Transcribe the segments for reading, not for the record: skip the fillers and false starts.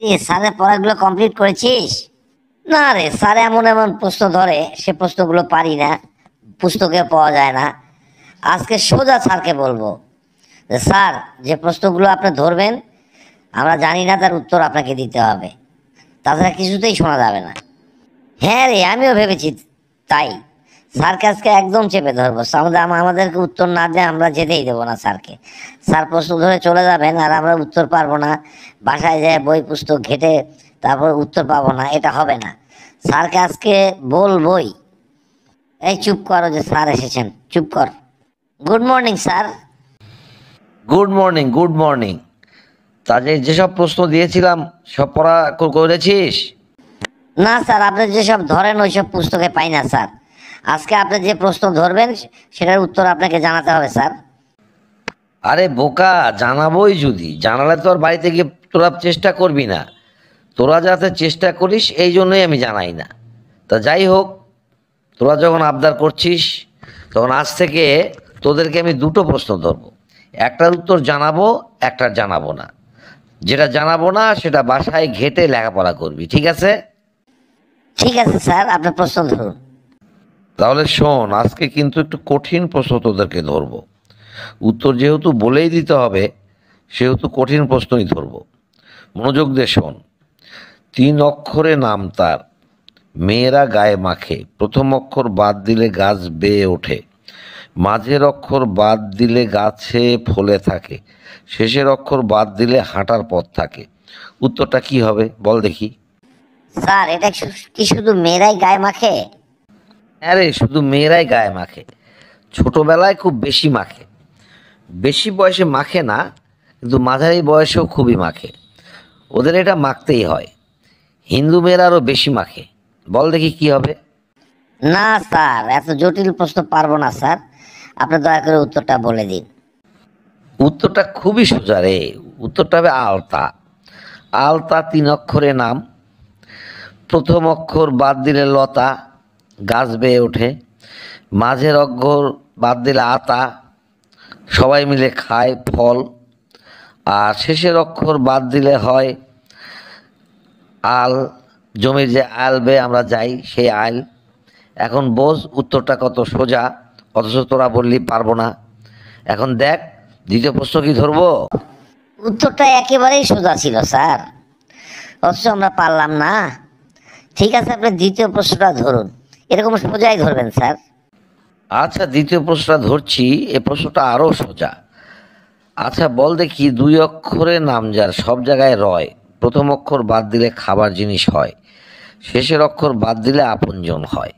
স্যারের পড়াগুলো কমপ্লিট করেছিস? না রে, স্যার এমন এমন প্রশ্ন ধরে, সে প্রশ্নগুলো পারি না, পুস্তকে পাওয়া যায় না। আজকে সোজা স্যারকে বলবো যে স্যার, যে প্রশ্নগুলো আপনি ধরবেন আমরা জানি না, তার উত্তর আপনাকে দিতে হবে, তাছাড়া কিছুতেই শোনা যাবে না। হ্যাঁ রে, আমিও ভেবেছি তাই। স্যারকে আজকে একদম চেপে ধরবো, আমাদেরকে উত্তর না দিয়ে আমরা যেতেই দেবো না স্যারকে। স্যার প্রশ্ন ধরে চলে যাবেন আর আমরা উত্তর পারবো না, বাসায় যায় বই পুস্তক ঘেটে তারপর উত্তর পাবো না, এটা হবে না। স্যারকে আজকে বলবই। এই চুপ করো, যে স্যার এসেছেন, চুপ কর। Good morning sir. Good morning, good morning. তা যেসব প্রশ্ন দিয়েছিলাম সব পড়া করেছিস? না স্যার, আপনি যেসব ধরেন ওইসব পুস্তকে পাই না স্যার। আজকে আপনি যে প্রশ্ন ধরবেন সেটার উত্তর আপনাকে জানাতে হবে স্যার। আরে বোকা, জানাবোই, যদি জানালে তো আর বাড়িতে গিয়ে তোরা চেষ্টা করবি না। তোরা যাতে চেষ্টা করিস এই জন্যই আমি জানাই না। তা যাই হোক, তোরা যখন আবদার করছিস তখন আজ থেকে তোদেরকে আমি দুটো প্রশ্ন ধরবো। একটার উত্তর জানাবো, একটার জানাবো না। যেটা জানাবো না সেটা বাসায় ঘেটে লেখাপড়া করবি, ঠিক আছে? ঠিক আছে স্যার, আপনি প্রশ্ন ধরুন। তাহলে শোন, আজকে কিন্তু একটু কঠিন প্রশ্ন তোদেরকে ধরবো। উত্তর যেহেতু বলেই দিতে হবে সেহেতু কঠিন প্রশ্নই ধরবো। মনোযোগ দিয়ে শোন। 3 অক্ষরে নাম তার, মেয়েরা গায়ে মাখে, প্রথম অক্ষর বাদ দিলে গাছ বেয়ে ওঠে, মাঝের অক্ষর বাদ দিলে গাছে ফলে থাকে, শেষের অক্ষর বাদ দিলে হাঁটার পথ থাকে। উত্তরটা কি হবে বল দেখি? স্যার, এটা কি শুধু মেয়েরাই গায়ে মাখে? আরে শুধু মেয়েরাই গায়ে মাখে? ছোটবেলায় খুব বেশি মাখে, বেশি বয়সে মাখে না, কিন্তু মাঝারি বয়সেও খুবই মাখে। ওদের এটা মাখতেই হয়। হিন্দু মেয়েরা আরও বেশি মাখে। বল দেখি কি হবে? না স্যার, এত জটিল প্রশ্ন পারবো না স্যার, আপনি দয়া করে উত্তরটা বলে দিন। উত্তরটা খুবই সোজা রে। উত্তরটা হবে আলতা। আলতা 3 অক্ষরে নাম, প্রথম অক্ষর বাদ দিলে লতা, গাছ বেয়ে ওঠে, মাঝের অক্ষর বাদ দিলে আতা, সবাই মিলে খায় ফল, আর শেষের অক্ষর বাদ দিলে হয় আল, জমির যে আল বেয়ে আমরা যাই সেই আল। এখন বোঝ উত্তরটা কত সোজা, অথচ তোরা বললি পারবো না। এখন দেখ দ্বিতীয় প্রশ্ন কি ধরবো। উত্তরটা একেবারেই সোজা ছিল স্যার, অথচ আমরা পারলাম না। ঠিক আছে, আপনি দ্বিতীয় প্রশ্নটা ধরুন, এরকম সোজাই ধরবেন স্যার। আচ্ছা, দ্বিতীয় প্রশ্নটা ধরছি। এ প্রশ্নটা আরও সোজা। আচ্ছা বল দেখি, 2 অক্ষরে নাম যার, সব জায়গায় রয়, প্রথম অক্ষর বাদ দিলে খাবার জিনিস হয়, শেষের অক্ষর বাদ দিলে আপনজন হয়।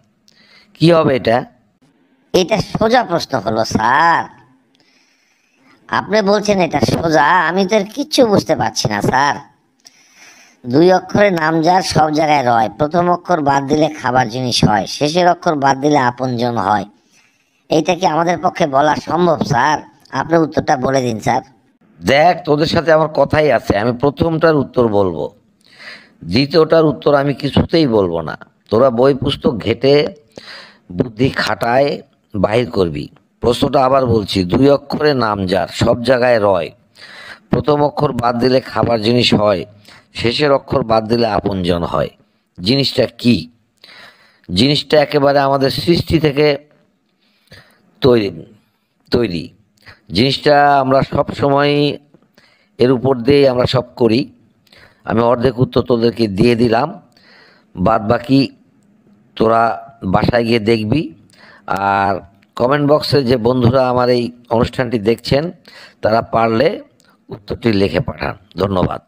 কি হবে এটা? এটা সোজা প্রশ্ন হলো স্যার, আপনি বলছেন এটা সোজা, আমি তো এর কিচ্ছু বুঝতে পারছি না স্যার। 2 অক্ষরে নাম যার, সব জায়গায় রয়, প্রথম অক্ষর বাদ দিলে খাবার জিনিস হয়, শেষের অক্ষর বাদ দিলে আপনজন হয়। এইটা কি আমাদের পক্ষে বলা সম্ভব স্যার? আপনি উত্তরটা বলে দিন স্যার। দেখ, তোদের সাথে আমার কথাই আছে। আমি প্রথমটার উত্তর বলবো, দ্বিতীয়টার উত্তর আমি কিছুতেই বলবো না। তোরা বই পুস্তক ঘেটে বুদ্ধি খাটায় বাহির করবি। প্রশ্নটা আবার বলছি, 2 অক্ষরে নাম যার, সব জায়গায় রয়, প্রথম অক্ষর বাদ দিলে খাবার জিনিস হয়, শেষের অক্ষর বাদ দিলে আপনজন হয়। জিনিসটা কি? জিনিসটা একেবারে আমাদের সৃষ্টি থেকে তৈরি তৈরি জিনিসটা আমরা সব সময় এর উপর দিয়ে আমরা সব করি। আমি অর্ধেক উত্তর তোদেরকে দিয়ে দিলাম, বাদ বাকি তোরা বাসায় গিয়ে দেখবি। আর কমেন্ট বক্সে যে বন্ধুরা আমার এই অনুষ্ঠানটি দেখছেন তারা পারলে উত্তরটি লিখে পাঠান। ধন্যবাদ।